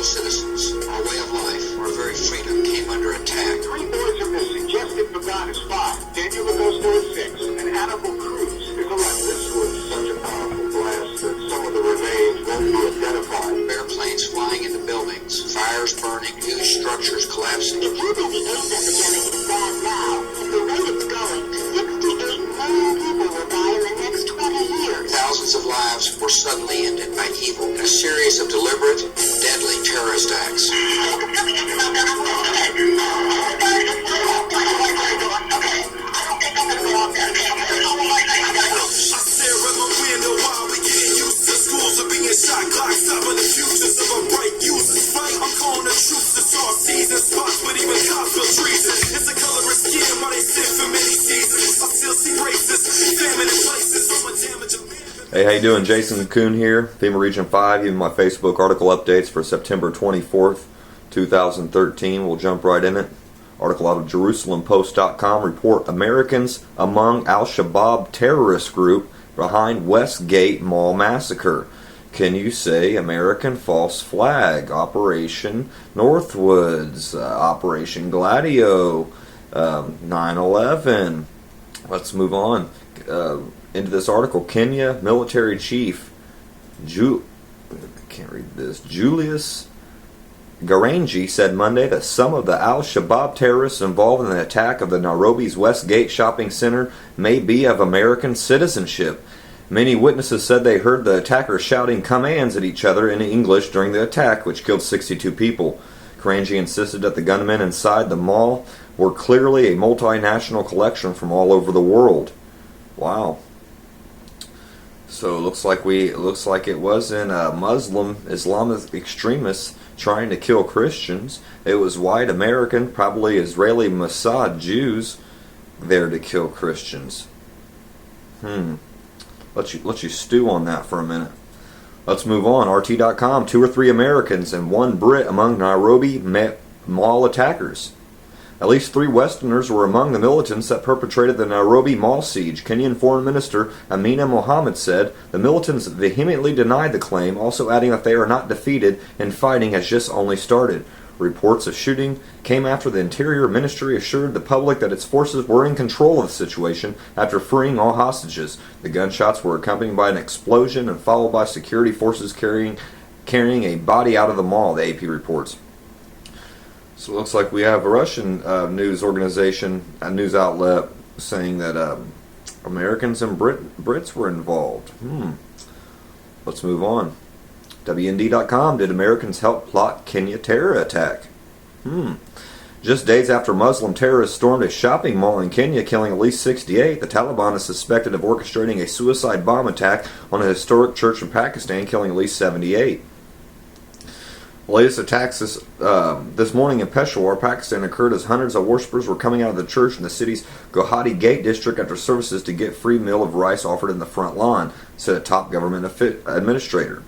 fellow citizens, our way of life, our very freedom came under attack. 3 boys are missing. Justin McGon is 5. Daniel Augusto is 6. And Annabelle Cruz is 11. This was such a powerful blast that some of the remains won't be identified. Airplanes flying into buildings, fires burning, huge structures collapsing. If you think the AIDS epidemic is bad now, at the rate it's going, 68 million people will die in the next 20 years. Thousands of lives were suddenly ended by evil in a series of deliberate and deadly terrorist acts. Hey, how you doing? Jason Kuhn here, FEMA Region 5, giving my Facebook article updates for September 24th, 2013. We'll jump right in it. Article out of JerusalemPost.com, report Americans among Al-Shabaab terrorist group behind Westgate Mall massacre. Can you say American false flag? Operation Northwoods, Operation Gladio, 9/11. Let's move on into this article. Kenya military chief Julius Garangi said Monday that some of the Al-Shabaab terrorists involved in the attack of the Nairobi's Westgate shopping center may be of American citizenship. Many witnesses said they heard the attackers shouting commands at each other in English during the attack, which killed 62 people. Garangi insisted that the gunmen inside the mall were clearly a multinational collection from all over the world. Wow. So it looks like it wasn't Muslim Islamist extremists trying to kill Christians. It was white American, probably Israeli Mossad Jews there to kill Christians. Let you stew on that for a minute. Let's move on. RT.com, 2 or 3 Americans and 1 Brit among Nairobi mall attackers. At least 3 Westerners were among the militants that perpetrated the Nairobi mall siege. Kenyan Foreign Minister Amina Mohammed said the militants vehemently denied the claim, also adding that they are not defeated and fighting has just only started. Reports of shooting came after the Interior Ministry assured the public that its forces were in control of the situation after freeing all hostages. The gunshots were accompanied by an explosion and followed by security forces carrying a body out of the mall, the AP reports. So it looks like we have a Russian news organization, a news outlet, saying that Americans and Brits were involved. Let's move on. WND.com, did Americans help plot Kenya terror attack? Just days after Muslim terrorists stormed a shopping mall in Kenya, killing at least 68, the Taliban is suspected of orchestrating a suicide bomb attack on a historic church in Pakistan, killing at least 78. The latest attacks this morning in Peshawar, Pakistan, occurred as hundreds of worshippers were coming out of the church in the city's Guwahati Gate district after services to get free meal of rice offered in the front lawn, said a top government administrator.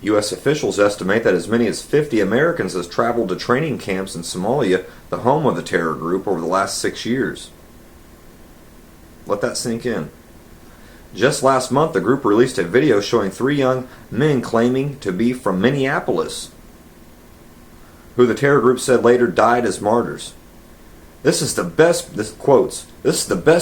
U.S. officials estimate that as many as 50 Americans have traveled to training camps in Somalia, the home of the terror group, over the last 6 years. Let that sink in. Just last month, the group released a video showing 3 young men claiming to be from Minneapolis, who the terror group said later died as martyrs. This is the best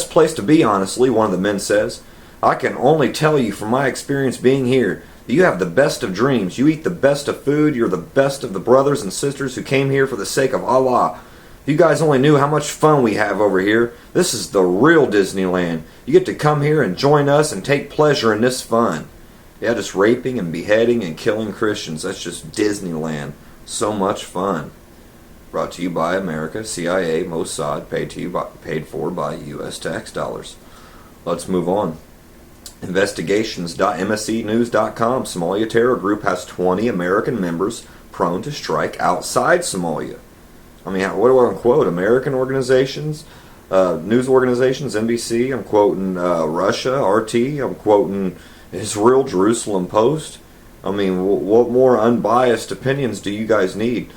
place to be, honestly, one of the men says. I can only tell you from my experience being here, that you have the best of dreams. You eat the best of food. You're the best of the brothers and sisters who came here for the sake of Allah. You guys only knew how much fun we have over here. This is the real Disneyland. You get to come here and join us and take pleasure in this fun. Yeah, just raping and beheading and killing Christians. That's just Disneyland. So much fun. Brought to you by America, CIA, Mossad, paid for by U.S. tax dollars. Let's move on. Investigations.mscnews.com, Somalia terror group has 20 American members prone to strike outside Somalia. I mean, what do I quote? American organizations, news organizations, NBC. I'm quoting Russia, RT. I'm quoting Israel, Jerusalem Post. I mean, what more unbiased opinions do you guys need?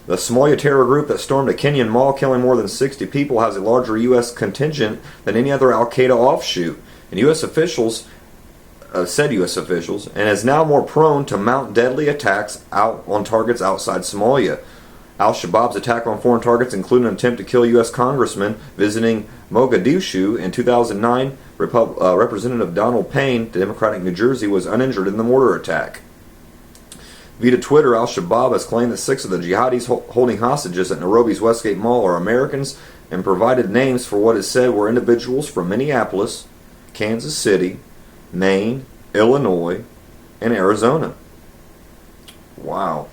The Somalia terror group that stormed a Kenyan mall, killing more than 60 people, has a larger U.S. contingent than any other al-Qaeda offshoot. And U.S. officials said U.S. officials, and is now more prone to mount deadly attacks out on targets outside Somalia. Al-Shabaab's attack on foreign targets included an attempt to kill U.S. congressman visiting Mogadishu in 2009. Representative Donald Payne, Democratic New Jersey, was uninjured in the mortar attack. Via Twitter, Al-Shabaab has claimed that 6 of the jihadis holding hostages at Nairobi's Westgate Mall are Americans and provided names for what is said were individuals from Minneapolis, Kansas City, Maine, Illinois, and Arizona. Wow.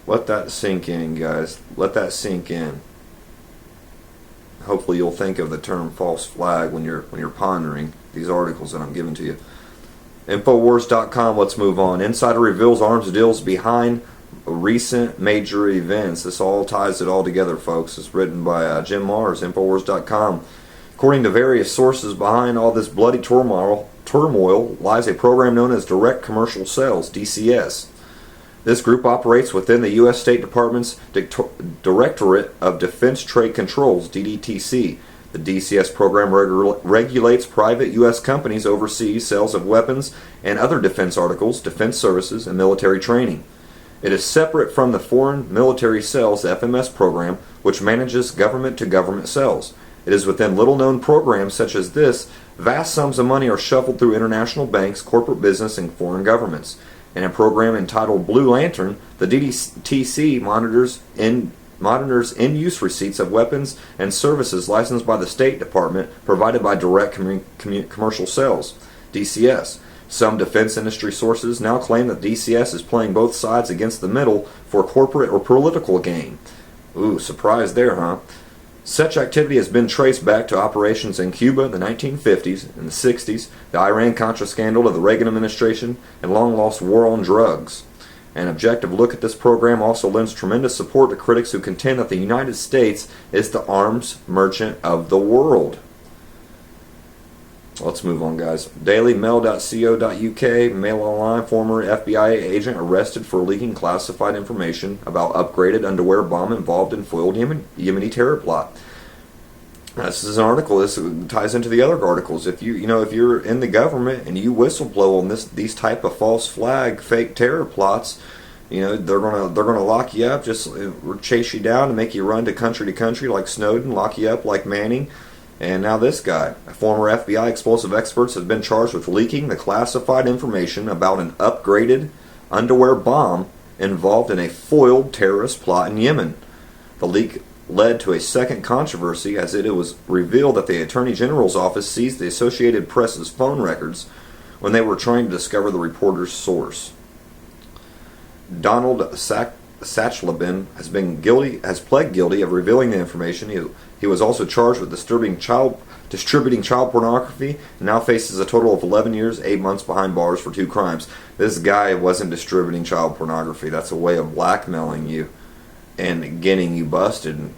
Let that sink in, guys. Let that sink in. Hopefully you'll think of the term false flag when you're pondering these articles that I'm giving to you. Infowars.com, let's move on. Insider reveals arms deals behind recent major events. This all ties it all together, folks. It's written by Jim Mars, Infowars.com. According to various sources, behind all this bloody turmoil lies a program known as Direct Commercial Sales, DCS. This group operates within the U.S. State Department's Directorate of Defense Trade Controls, DDTC. The DCS program regulates private U.S. companies' overseas sales of weapons and other defense articles, defense services, and military training. It is separate from the Foreign Military Sales FMS program, which manages government-to-government sales. It is within little-known programs such as this, vast sums of money are shuffled through international banks, corporate business, and foreign governments. In a program entitled Blue Lantern, the DDTC monitors in-use receipts of weapons and services licensed by the State Department provided by Direct Commercial Sales, DCS. Some defense industry sources now claim that DCS is playing both sides against the middle for corporate or political gain. Ooh, surprise there, huh? Such activity has been traced back to operations in Cuba in the 1950s and the 60s, the Iran-Contra scandal of the Reagan administration, and long-lost war on drugs. An objective look at this program also lends tremendous support to critics who contend that the United States is the arms merchant of the world. Let's move on, guys. DailyMail.co.uk, Mail Online, former FBI agent arrested for leaking classified information about upgraded underwear bomb involved in foiled Yemeni terror plot. This is an article. This ties into the other articles. If you're in the government and you whistleblow on these type of false flag, fake terror plots, they're gonna lock you up, just chase you down and make you run to country like Snowden, lock you up like Manning. And now this guy, a former FBI explosive expert, has been charged with leaking the classified information about an upgraded underwear bomb involved in a foiled terrorist plot in Yemen. The leak led to a second controversy as it was revealed that the Attorney General's office seized the Associated Press's phone records when they were trying to discover the reporter's source. Donald Sachleben has pled guilty of revealing the information. He was also charged with distributing child pornography and now faces a total of 11 years, 8 months behind bars for 2 crimes. This guy wasn't distributing child pornography. That's a way of blackmailing you and getting you busted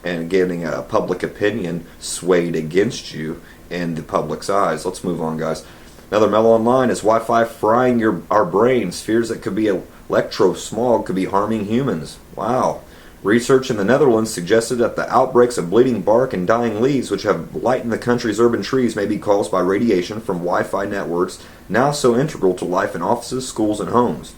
and getting a public opinion swayed against you in the public's eyes. Let's move on, guys. Another Mail Online is Wi-Fi frying our brains. Fears that could be electrosmog could be harming humans. Wow. Research in the Netherlands suggested that the outbreaks of bleeding bark and dying leaves, which have lightened the country's urban trees, may be caused by radiation from Wi-Fi networks now so integral to life in offices, schools, and homes.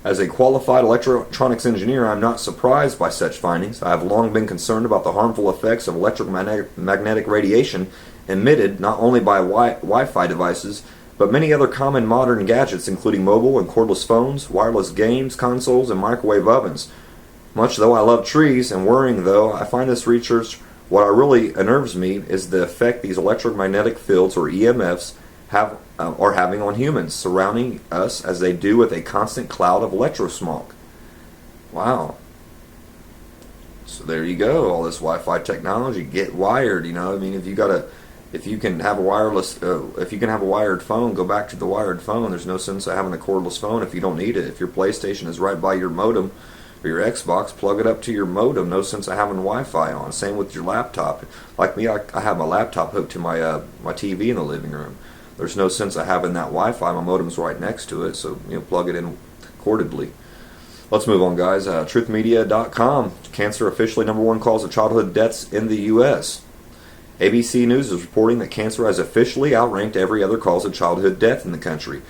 As a qualified electronics engineer, I'm not surprised by such findings. I have long been concerned about the harmful effects of electromagnetic radiation emitted not only by Wi-Fi devices, but many other common modern gadgets, including mobile and cordless phones, wireless games, consoles, and microwave ovens. Much though I love trees and worrying though I find this research, what really unnerves me is the effect these electromagnetic fields or EMFs are having on humans, surrounding us as they do with a constant cloud of electrosmog. Wow. So there you go, all this Wi-Fi technology, get wired, if you can have a wired phone, go back to the wired phone. There's no sense of having a cordless phone if you don't need it. If your PlayStation is right by your modem or your Xbox, plug it up to your modem. No sense of having Wi-Fi on. Same with your laptop. Like me, I have my laptop hooked to my TV in the living room. There's no sense of having that Wi-Fi. My modem's right next to it, so plug it in cordedly. Let's move on, guys. Truthmedia.com. Cancer officially #1 cause of childhood deaths in the U.S. ABC News is reporting that cancer has officially outranked every other cause of childhood death in the country.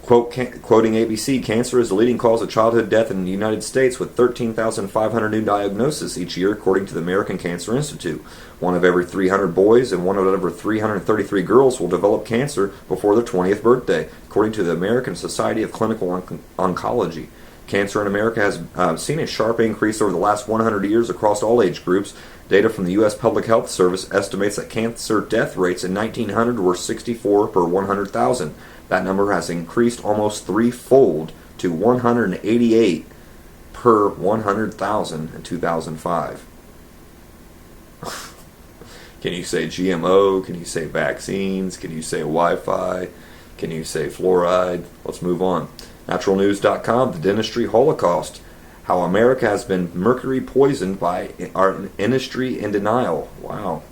Quoting ABC, cancer is the leading cause of childhood death in the United States with 13,500 new diagnoses each year, according to the American Cancer Institute. One of every 300 boys and one of every 333 girls will develop cancer before their 20th birthday, according to the American Society of Clinical Oncology. Cancer in America has seen a sharp increase over the last 100 years across all age groups. Data from the U.S. Public Health Service estimates that cancer death rates in 1900 were 64 per 100,000. That number has increased almost threefold to 188 per 100,000 in 2005. Can you say GMO? Can you say vaccines? Can you say Wi-Fi? Can you say fluoride? Let's move on. Naturalnews.com, the dentistry holocaust. How America has been mercury poisoned by our industry in denial. Wow.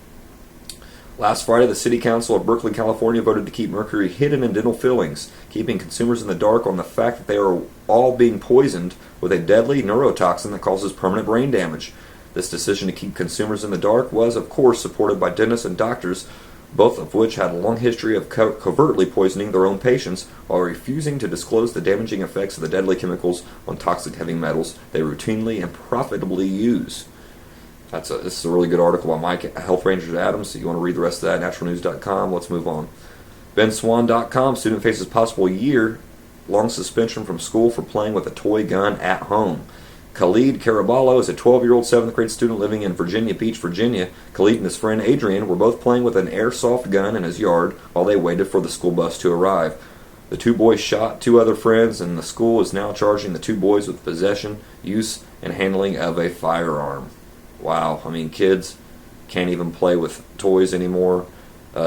Last Friday, the City Council of Berkeley, California voted to keep mercury hidden in dental fillings, keeping consumers in the dark on the fact that they are all being poisoned with a deadly neurotoxin that causes permanent brain damage. This decision to keep consumers in the dark was, of course, supported by dentists and doctors, both of which had a long history of covertly poisoning their own patients while refusing to disclose the damaging effects of the deadly chemicals on toxic heavy metals they routinely and profitably use. This is a really good article by Mike Health Rangers Adams, so you want to read the rest of that at naturalnews.com. Let's move on. BenSwan.com, student faces possible year-long suspension from school for playing with a toy gun at home. Khalid Caraballo is a 12-year-old 7th grade student living in Virginia Beach, Virginia. Khalid and his friend Adrian were both playing with an airsoft gun in his yard while they waited for the school bus to arrive. The two boys shot 2 other friends, and the school is now charging the 2 boys with possession, use, and handling of a firearm. Wow, I mean, kids can't even play with toys anymore.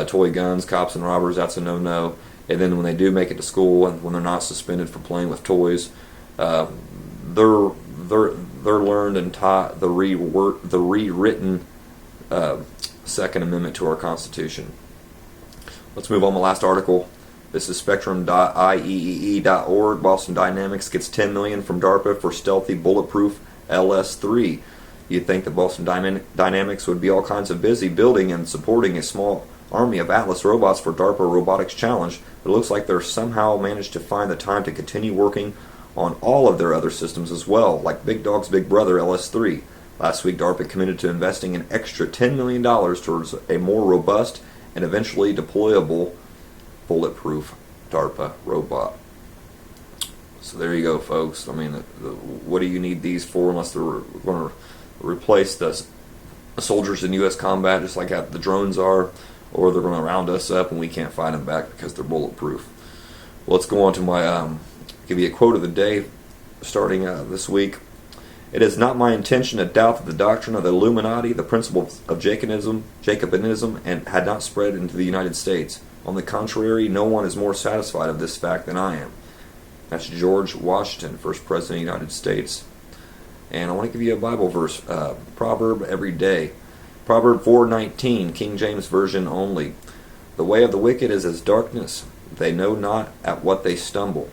Toy guns, cops and robbers, that's a no-no. And then when they do make it to school and when they're not suspended for playing with toys, they're learned and taught the rewritten Second Amendment to our Constitution. Let's move on to the last article. This is spectrum.ieee.org. Boston Dynamics gets $10 million from DARPA for stealthy bulletproof LS-3. You'd think that Boston Dynamics would be all kinds of busy building and supporting a small army of Atlas robots for DARPA Robotics Challenge, but it looks like they're somehow managed to find the time to continue working on all of their other systems as well, like Big Dog's Big Brother LS-3. Last week, DARPA committed to investing an extra $10 million towards a more robust and eventually deployable bulletproof DARPA robot. So there you go, folks. I mean, what do you need these for unless they're going to replace the soldiers in U.S. combat just like the drones are, or they're going to round us up and we can't fight them back because they're bulletproof. Well, let's go on to my give you a quote of the day starting this week. It is not my intention to doubt that the doctrine of the Illuminati, the principles of Jacobinism, and had not spread into the United States. On the contrary, no one is more satisfied of this fact than I am. That's George Washington, first president of the United States. And I want to give you a Bible verse, proverb every day. Proverb 4:19, King James Version only. The way of the wicked is as darkness. They know not at what they stumble.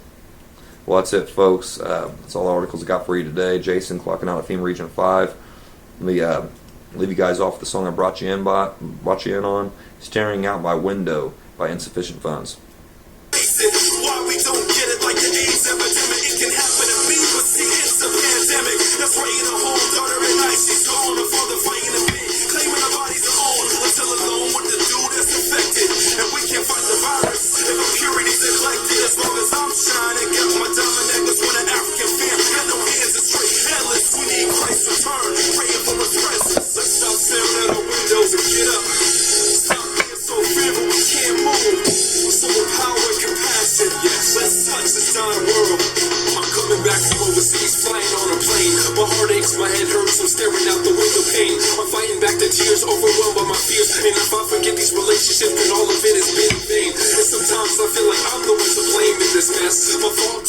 Well, that's it, folks. That's all the articles I got for you today. Jason, clocking out at FEMA Region 5. Let me leave you guys off the song I brought you in on, Staring Out My Window by Insufficient Funds. Why we don't get it like the AIDS epidemic? It can happen to me, but see, it's a pandemic. That's why in a home, daughter at night, she's gone. Her father fighting a bit, claiming her body's her own. Until alone with the dude that's infected. And we can't fight the virus if impurity's neglected. As long as I'm shining, got my diamond necklace with an African fam. Got no hands and straight headless. We need Christ's return, praying for his presence. Let's stop staring at our windows and get up. Stop being so fearful we can't move. So with power and compassion, yes, let's touch this dying world. I'm coming back from overseas, flying on a plane. My heart aches, my head hurts, I'm staring out the window pane. I'm fighting back the tears, overwhelmed by my fears. And if I forget these relationships, then all of it has been in vain. And sometimes I feel like I'm the one to blame in this mess. My fault,